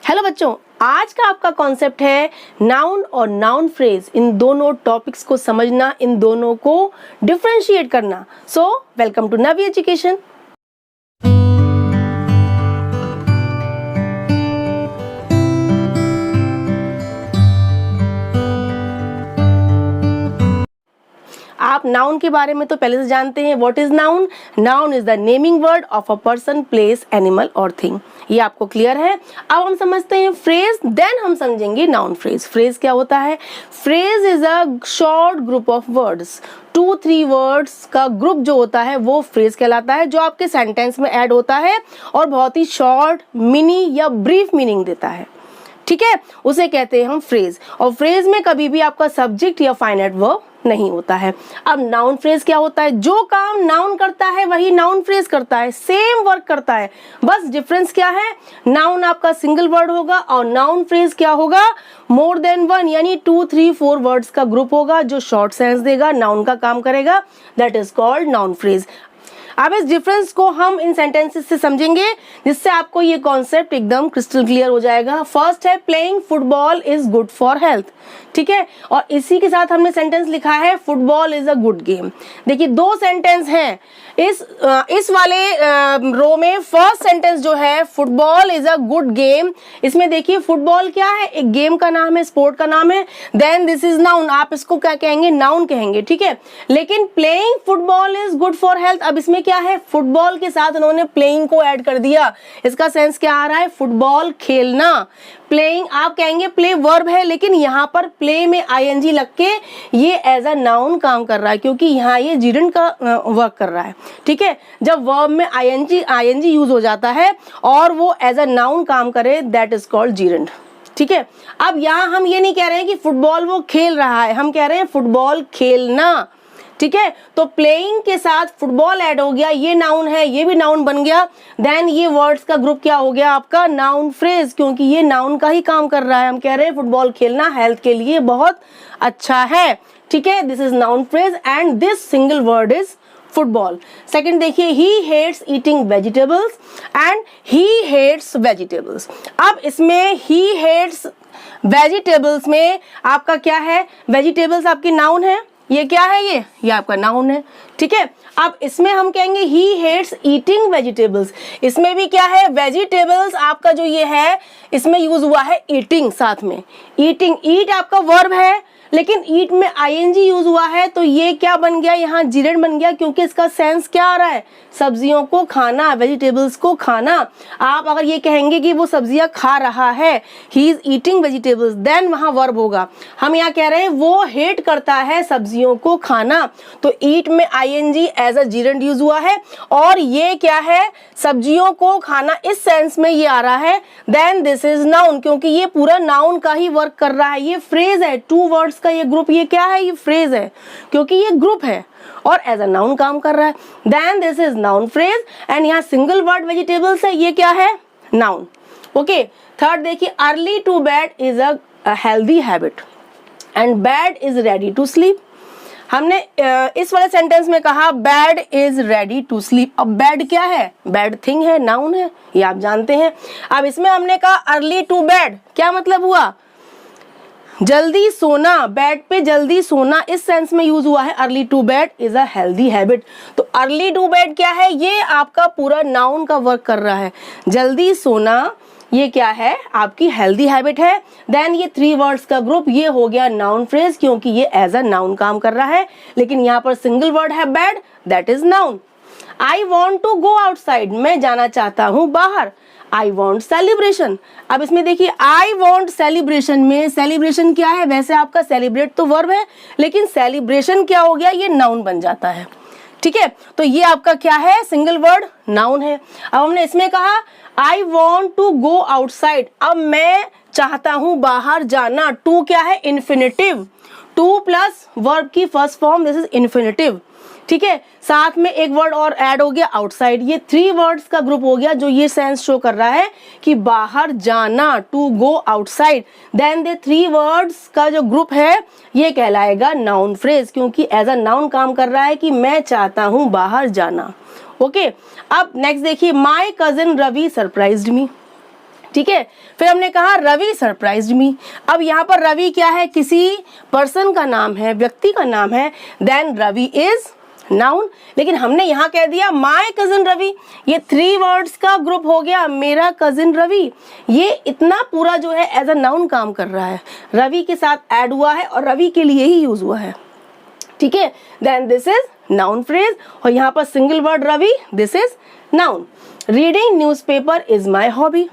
Hello बच्चों, आज का आपका कॉन्सेप्ट है नाउन और नाउन फ्रेज। इन दोनों टॉपिक्स को समझना, इन दोनों को डिफरेंशिएट करना। So welcome to Navi education. आप नाउन के बारे में तो पहले से जानते हैं। What is noun? Noun is the naming word of a person, place, animal और थिंग। ये आपको क्लियर है। अब हम समझते हैं फ्रेज, देन हम समझेंगे नाउन फ्रेज। फ्रेज क्या होता है? Phrase is a short group of words. 2-3 words का ग्रुप जो होता है वो फ्रेज कहलाता है, जो आपके सेंटेंस में ऐड होता है और बहुत ही शॉर्ट, मिनी या ब्रीफ मीनिंग देता है। ठीक है, उसे कहते हैं हम फ्रेज। और फ्रेज में कभी भी आपका सब्जेक्ट या फाइनाइट वर्ब नहीं होता है। अब नाउन फ्रेज क्या होता है? जो काम नाउन करता है वही नाउन फ्रेज करता है, सेम वर्क करता है। बस डिफरेंस क्या है? नाउन आपका सिंगल वर्ड होगा और नाउन फ्रेज क्या होगा? मोर देन वन, यानी 2-3-4 वर्ड्स का ग्रुप होगा जो शॉर्ट सेंस देगा, नाउन का काम करेगा। That is called noun phrase. अब इस डिफरेंस को हम इन सेंटेंसेस से समझेंगे, जिससे आपको ये कॉन्सेप्ट एकदम क्रिस्टल क्लियर हो जाएगा। फर्स्ट है playing football is good for health. ठीक है, और इसी के साथ हमने सेंटेंस लिखा है football is a good game. देखिए दो सेंटेंस हैं इस वाले रो में। फर्स्ट सेंटेंस जो है football is a good game, इसमें देखिए फुटबॉल क्या है? एक गेम का नाम है, स्पोर्ट का नाम है। देन दिस इज नाउन, आप इसको क्या कहेंगे? नाउन कहेंगे। ठीक है, लेकिन playing football is good for health, अब इसमें क्या है? फुटबॉल के साथ उन्होंने प्लेइंग को ऐड कर दिया। इसका सेंस क्या आ रहा है? फुटबॉल खेलना। प्लेइंग आप कहेंगे प्ले वर्ब है, लेकिन यहाँ पर प्ले में आईएनजी लग के ये एज अ नाउन काम कर रहा है, क्योंकि यहाँ ये जिडंट का वर्क कर रहा है। ठीक है, जब वर्ब में आईएनजी यूज हो जाता है और वो एज अ नाउन काम करे, दैट इज कॉल्ड जिडंट। ठीक है, अब यहाँ हम ये नहीं कह रहे हैं कि फुटबॉल वो खेल रहा है, हम कह रहे हैं फुटबॉल खेलना। ठीक है, तो प्लेइंग के साथ फुटबॉल ऐड हो गया, ये नाउन है, ये भी नाउन बन गया। देन ये वर्ड्स का ग्रुप क्या हो गया आपका? नाउन फ्रेज, क्योंकि ये नाउन का ही काम कर रहा है। हम कह रहे हैं फुटबॉल खेलना हेल्थ के लिए बहुत अच्छा है। ठीक है, this is noun phrase and this single word is football. Second देखिए, he hates eating vegetables and he hates vegetables. अब इसमें ही हेट्स वेजिटेबल्स में आपका क्या है? वेजिटेबल्स आपकी नाउन है, ये क्या है? ये आपका नाउन है। ठीक है, अब इसमें हम कहेंगे ही हेट्स ईटिंग वेजिटेबल्स। इसमें भी क्या है? वेजिटेबल्स आपका जो ये है, इसमें यूज हुआ है ईटिंग साथ में। ईटिंग, ईट आपका वर्ब है, लेकिन ईट में आईएनजी यूज हुआ है, तो ये क्या बन गया? यहाँ जिरेंट बन गया, क्योंकि इसका सेंस क्या आ रहा है? सब्जियों को खाना, वेजिटेबल्स को खाना। आप अगर ये कहेंगे कि वो सब्जियां खा रहा है, he is eating vegetables, then वहां वर्ब होगा। हम यहाँ कह रहे हैं वो हेट करता है सब्जियों को खाना, तो ईट में आईएनजी एज अ जिरेंट यूज हुआ है, और ये क्या है? सब्जियों को खाना, इस सेंस में ये आ रहा है। देन दिस इज नाउन, क्योंकि ये पूरा नाउन का ही वर्क कर रहा है। ये फ्रेज है, 2 वर्ड्स का ये ग्रुप, ये क्या है? ये फ्रेज है, क्योंकि ये ग्रुप है और एज अ नाउन काम कर रहा है। Then this is noun phrase and यहाँ सिंगल वर्ड वेजिटेबल्स है, ये क्या है? नाउन। ओके, थर्ड देखिए, early to bed is a healthy habit and bed is ready to sleep. हमने इस वाले सेंटेंस में कहा bed is ready to sleep. अब बेड क्या है? बेड थिंग है, नाउन है, ये आप जानते हैं। अब इसमें हमने कहा अर्ली टू बेड, क्या मतलब हुआ? जल्दी सोना, बेड पे जल्दी सोना, इस सेंस में यूज हुआ है। Early to bed is a healthy habit. तो अर्ली टू बेड क्या है? ये आपका पूरा नाउन का वर्क कर रहा है। जल्दी सोना ये क्या है? आपकी हेल्दी हैबिट है। देन ये 3 वर्ड्स का ग्रुप, ये हो गया नाउन फ्रेज, क्योंकि ये एज अ नाउन काम कर रहा है, लेकिन यहाँ पर सिंगल वर्ड है bed, that is noun. I want to go outside, मैं जाना चाहता हूँ बाहर। I want celebration. अब इसमें देखिए आई वॉन्ट सेलिब्रेशन में सेलिब्रेशन क्या है? वैसे आपका सेलिब्रेट तो वर्ब है, लेकिन सेलिब्रेशन क्या हो गया? ये नाउन बन जाता है। ठीक है, तो ये आपका क्या है? सिंगल वर्ड नाउन है। अब हमने इसमें कहा I want to go outside, अब मैं चाहता हूं बाहर जाना। टू क्या है? इन्फिनेटिव। 2 प्लस वर्ब की first form, this is infinitive. ठीक है, साथ में एक वर्ड और ऐड हो गया आउटसाइड। ये 3 वर्ड्स का ग्रुप हो गया, जो ये सेंस शो कर रहा है कि बाहर जाना, to go outside. Then the 3 words का जो ग्रुप है ये कहलाएगा नाउन फ्रेज, क्योंकि एज अ नाउन काम कर रहा है कि मैं चाहता हूं बाहर जाना। ओके, अब नेक्स्ट देखिए, माय कजिन रवि सरप्राइज्ड मी। ठीक है। फिर हमने कहा रवि सरप्राइज्ड मी। अब यहाँ पर रवि क्या है, किसी पर्सन का नाम है, व्यक्ति का नाम है, देन रवि इज नाउन। लेकिन हमने यहाँ कह दिया माय कजिन रवि, ये 3 वर्ड्स का ग्रुप हो गया, मेरा कजिन रवि। ये इतना पूरा जो है एज अ नाउन काम कर रहा है, रवि के साथ ऐड हुआ है और रवि के लिए ही यूज हुआ है, ठीक है। Then this is noun phrase, और यहाँ पर single word Ravi, this is noun. Reading newspaper is my hobby,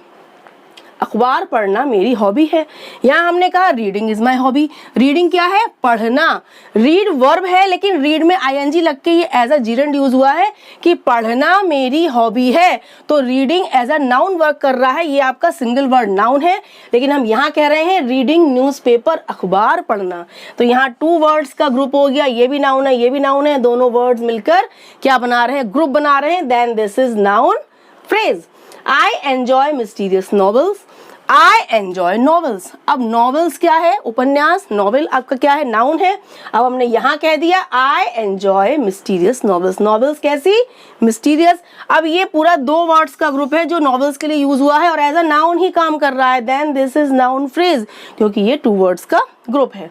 अखबार पढ़ना मेरी हॉबी है। यहाँ हमने कहा reading is my hobby, reading क्या है, पढ़ना। रीड वर्ब है, लेकिन रीड में आईएनजी लग के ये एज अ जीरेंड यूज हुआ है कि पढ़ना मेरी हॉबी है, तो reading as a noun work कर रहा है, ये आपका सिंगल वर्ड नाउन है। लेकिन हम यहाँ कह रहे हैं रीडिंग न्यूज़पेपर, अखबार पढ़ना, तो यहाँ 2 वर्ड्स का ग्रुप हो गया, ये भी नाउन है, ये भी नाउन है, दोनों वर्ड्स मिलकर क्या बना रहे हैं, ग्रुप बना रहे हैं। Then this is noun phrase. I enjoy mysterious novels, I enjoy novels। अब novels क्या है, उपन्यास, novel आपका क्या है, नाउन है। अब हमने यहाँ कह दिया I enjoy mysterious novels, novels कैसी, mysterious। अब ये पूरा 2 वर्ड्स का ग्रुप है जो novels के लिए यूज हुआ है और एज अ नाउन ही काम कर रहा है, then this is noun phrase, क्योंकि ये 2 वर्ड्स का ग्रुप है।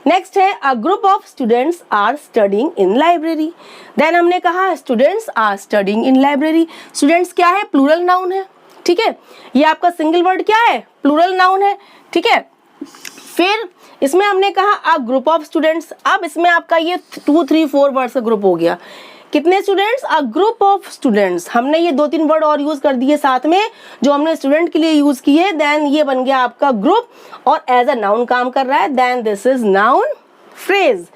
नेक्स्ट है a group of students are studying in library. Then हमने कहा students are studying in library, students क्या है, प्लूरल नाउन है, ठीक है। ये आपका सिंगल वर्ड क्या है, प्लूरल नाउन है, ठीक है। फिर इसमें हमने कहा अ ग्रुप ऑफ स्टूडेंट्स, अब इसमें आपका ये 2, 3, 4 वर्ड्स का ग्रुप हो गया। कितने students, a group of students. हमने ये 2-3 वर्ड और यूज कर दिए साथ में जो हमने स्टूडेंट के लिए यूज किए, देन ये बन गया आपका ग्रुप और एज अ नाउन काम कर रहा है, then this is noun phrase.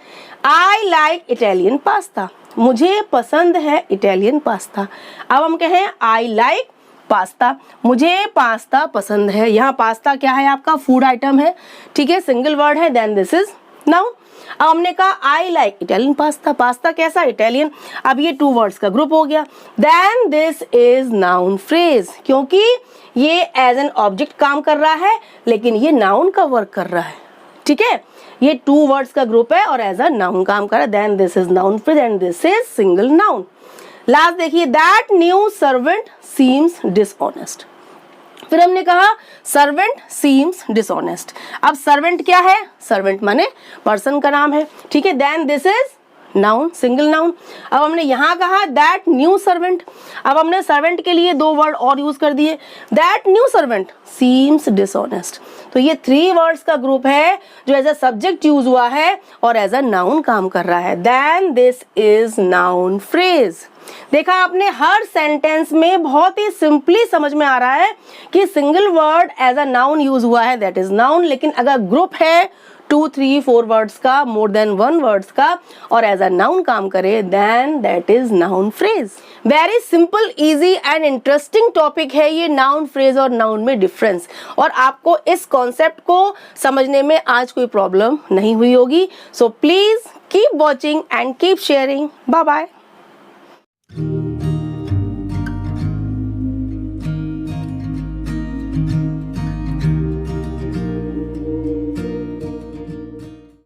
I like Italian pasta, मुझे पसंद है इटालियन पास्ता। अब हम कहें आई लाइक पास्ता, मुझे पास्ता पसंद है। यहाँ पास्ता क्या है, आपका फूड आइटम है, ठीक है, सिंगल वर्ड है, देन दिस इज नाउन। अब हमने कहा I like Italian pasta, pasta कैसा, इटालियन। अब ये 2 वर्ड्स का ग्रुप हो गया, then this is noun phrase, क्योंकि ये एज एन ऑब्जेक्ट काम कर रहा है लेकिन ये नाउन का वर्क कर रहा है, ठीक है। ये 2 वर्ड्स का ग्रुप है और एज अ नाउन काम कर रहा है, then this is noun phrase and this is single noun. Last देखिए, that new servant seems dishonest. फिर हमने कहा सर्वेंट सीम्स डिसऑनेस्ट। अब सर्वेंट क्या है, सर्वेंट माने पर्सन का नाम है, ठीक है, then this is noun, single noun. अब हमने यहाँ कहा दैट न्यू सर्वेंट, अब हमने सर्वेंट के लिए 2 वर्ड और यूज कर दिए, that new servant seems dishonest. तो ये 3 वर्ड्स का ग्रुप है जो एज अ सब्जेक्ट यूज हुआ है और एज अ नाउन काम कर रहा है, then this is noun phrase. देखा आपने, हर सेंटेंस में बहुत ही सिंपली समझ में आ रहा है कि single word as a noun use हुआ है, दैट इज नाउन। लेकिन अगर ग्रुप है 2, 3, 4 वर्ड्स का, मोर देन 1 वर्ड्स का और एज अ नाउन काम करे, then that is noun phrase. Very simple, easy and interesting topic है ये नाउन फ्रेज और नाउन में डिफरेंस, और आपको इस कॉन्सेप्ट को समझने में आज कोई प्रॉब्लम नहीं हुई होगी। So please keep watching and keep sharing. Bye bye.